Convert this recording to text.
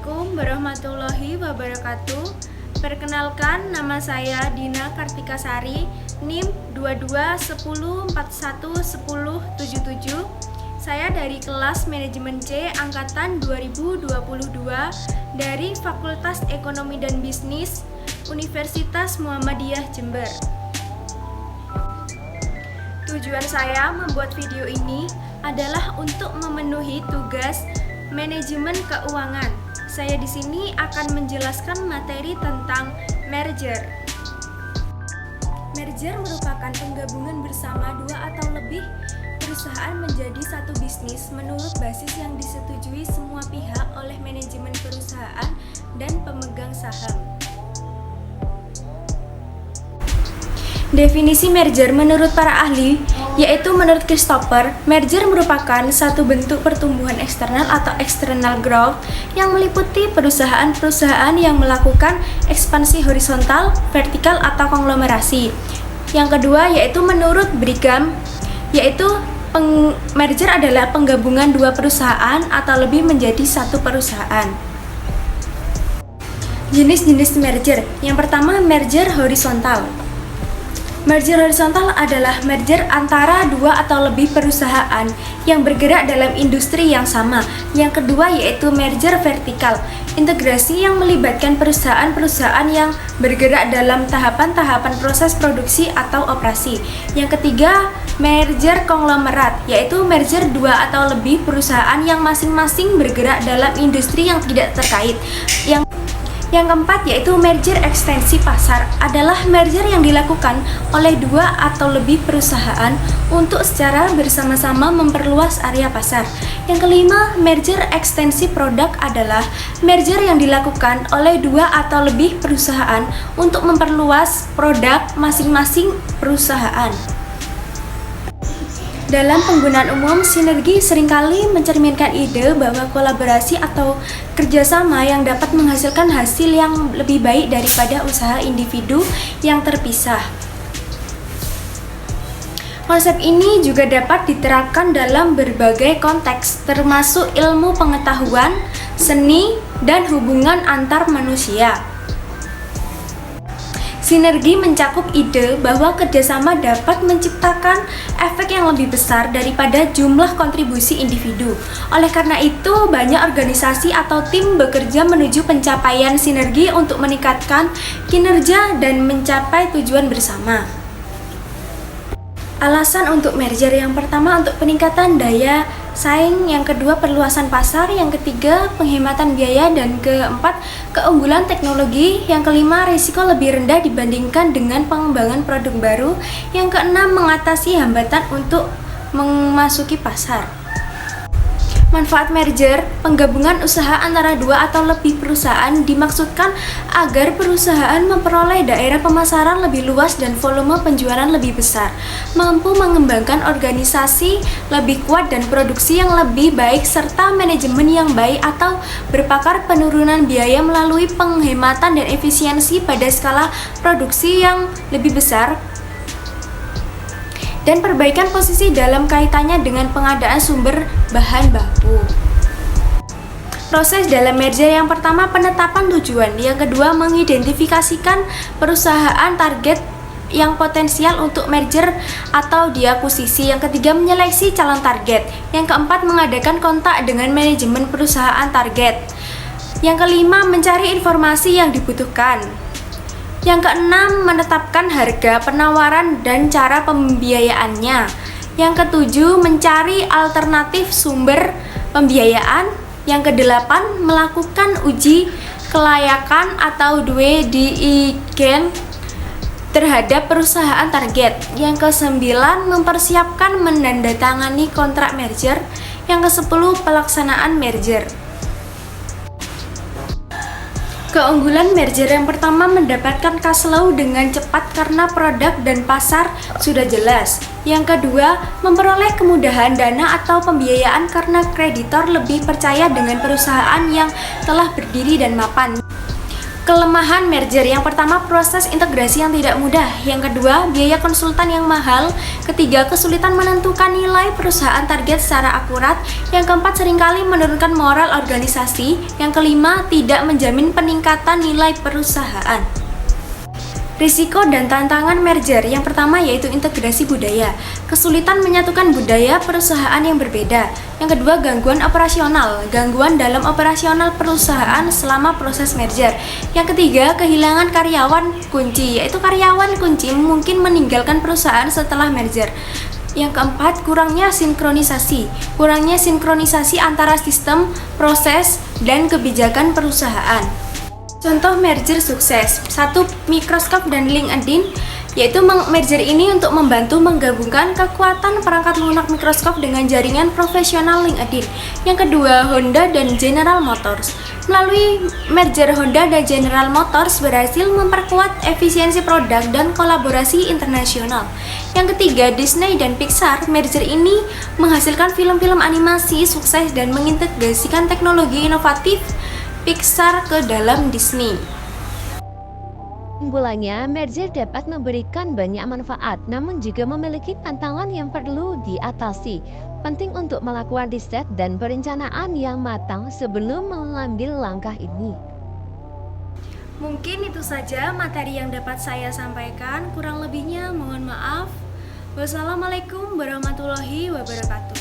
Assalamualaikum warahmatullahi wabarakatuh. Perkenalkan, nama saya Dina Kartikasari, NIM 2210411077. Saya dari kelas Manajemen C Angkatan 2022 dari Fakultas Ekonomi dan Bisnis Universitas Muhammadiyah Jember. Tujuan saya membuat video ini adalah untuk memenuhi tugas manajemen keuangan. Saya di sini akan menjelaskan materi tentang merger. Merger merupakan penggabungan bersama dua atau lebih perusahaan menjadi satu bisnis menurut basis yang disetujui semua pihak oleh manajemen perusahaan dan pemegang saham. Definisi merger menurut para ahli, yaitu menurut Christopher, merger merupakan satu bentuk pertumbuhan eksternal atau external growth yang meliputi perusahaan-perusahaan yang melakukan ekspansi horizontal, vertikal, atau konglomerasi. Yang kedua yaitu menurut Brigham, yaitu merger adalah penggabungan dua perusahaan atau lebih menjadi satu perusahaan. Jenis-jenis merger. Yang pertama, merger horizontal. Merger horizontal adalah merger antara dua atau lebih perusahaan yang bergerak dalam industri yang sama. Yang kedua yaitu merger vertikal, integrasi yang melibatkan perusahaan-perusahaan yang bergerak dalam tahapan-tahapan proses produksi atau operasi. Yang ketiga, merger konglomerat, yaitu merger dua atau lebih perusahaan yang masing-masing bergerak dalam industri yang tidak terkait. Yang keempat yaitu merger ekstensi pasar, adalah merger yang dilakukan oleh dua atau lebih perusahaan untuk secara bersama-sama memperluas area pasar. Yang kelima, merger ekstensi produk adalah merger yang dilakukan oleh dua atau lebih perusahaan untuk memperluas produk masing-masing perusahaan. Dalam penggunaan umum, sinergi seringkali mencerminkan ide bahwa kolaborasi atau kerjasama yang dapat menghasilkan hasil yang lebih baik daripada usaha individu yang terpisah. Konsep ini juga dapat diterapkan dalam berbagai konteks, termasuk ilmu pengetahuan, seni, dan hubungan antar manusia. Sinergi mencakup ide bahwa kerjasama dapat menciptakan efek yang lebih besar daripada jumlah kontribusi individu. Oleh karena itu, banyak organisasi atau tim bekerja menuju pencapaian sinergi untuk meningkatkan kinerja dan mencapai tujuan bersama. Alasan untuk merger: yang pertama untuk peningkatan daya saing, yang kedua perluasan pasar, yang ketiga penghematan biaya, dan keempat keunggulan teknologi, yang kelima risiko lebih rendah dibandingkan dengan pengembangan produk baru, yang keenam mengatasi hambatan untuk memasuki pasar. Manfaat merger: penggabungan usaha antara dua atau lebih perusahaan dimaksudkan agar perusahaan memperoleh daerah pemasaran lebih luas dan volume penjualan lebih besar, mampu mengembangkan organisasi lebih kuat dan produksi yang lebih baik, serta manajemen yang baik atau berpakar penurunan biaya melalui penghematan dan efisiensi pada skala produksi yang lebih besar, dan perbaikan posisi dalam kaitannya dengan pengadaan sumber bahan baku. Proses dalam merger: yang pertama penetapan tujuan, yang kedua mengidentifikasikan perusahaan target yang potensial untuk merger atau diakuisisi, yang ketiga menyeleksi calon target, yang keempat mengadakan kontak dengan manajemen perusahaan target, yang kelima mencari informasi yang dibutuhkan, yang keenam menetapkan harga penawaran dan cara pembiayaannya, yang ketujuh mencari alternatif sumber pembiayaan, yang kedelapan melakukan uji kelayakan atau due diligence terhadap perusahaan target, yang kesembilan mempersiapkan menandatangani kontrak merger, yang kesepuluh pelaksanaan merger. Keunggulan merger: yang pertama mendapatkan cash flow dengan cepat karena produk dan pasar sudah jelas. Yang kedua, memperoleh kemudahan dana atau pembiayaan karena kreditor lebih percaya dengan perusahaan yang telah berdiri dan mapan. Kelemahan merger, yang pertama proses integrasi yang tidak mudah, yang kedua biaya konsultan yang mahal, ketiga kesulitan menentukan nilai perusahaan target secara akurat, yang keempat seringkali menurunkan moral organisasi, yang kelima tidak menjamin peningkatan nilai perusahaan. Risiko dan tantangan merger, yang pertama yaitu integrasi budaya, kesulitan menyatukan budaya perusahaan yang berbeda. Yang kedua, gangguan operasional, gangguan dalam operasional perusahaan selama proses merger. Yang ketiga, kehilangan karyawan kunci, yaitu karyawan kunci mungkin meninggalkan perusahaan setelah merger. Yang keempat, kurangnya sinkronisasi antara sistem, proses, dan kebijakan perusahaan. Contoh merger sukses, 1. Microsoft dan LinkedIn, yaitu merger ini untuk membantu menggabungkan kekuatan perangkat lunak Microsoft dengan jaringan profesional LinkedIn. Yang kedua, Honda dan General Motors. Melalui merger, Honda dan General Motors berhasil memperkuat efisiensi produk dan kolaborasi internasional. Yang ketiga, Disney dan Pixar. Merger ini menghasilkan film-film animasi sukses dan mengintegrasikan teknologi inovatif Pixar ke dalam Disney. Kesimpulannya, merger dapat memberikan banyak manfaat, namun juga memiliki tantangan yang perlu diatasi. Penting untuk melakukan riset dan perencanaan yang matang sebelum mengambil langkah ini. Mungkin itu saja materi yang dapat saya sampaikan. Kurang lebihnya mohon maaf. Wassalamualaikum warahmatullahi wabarakatuh.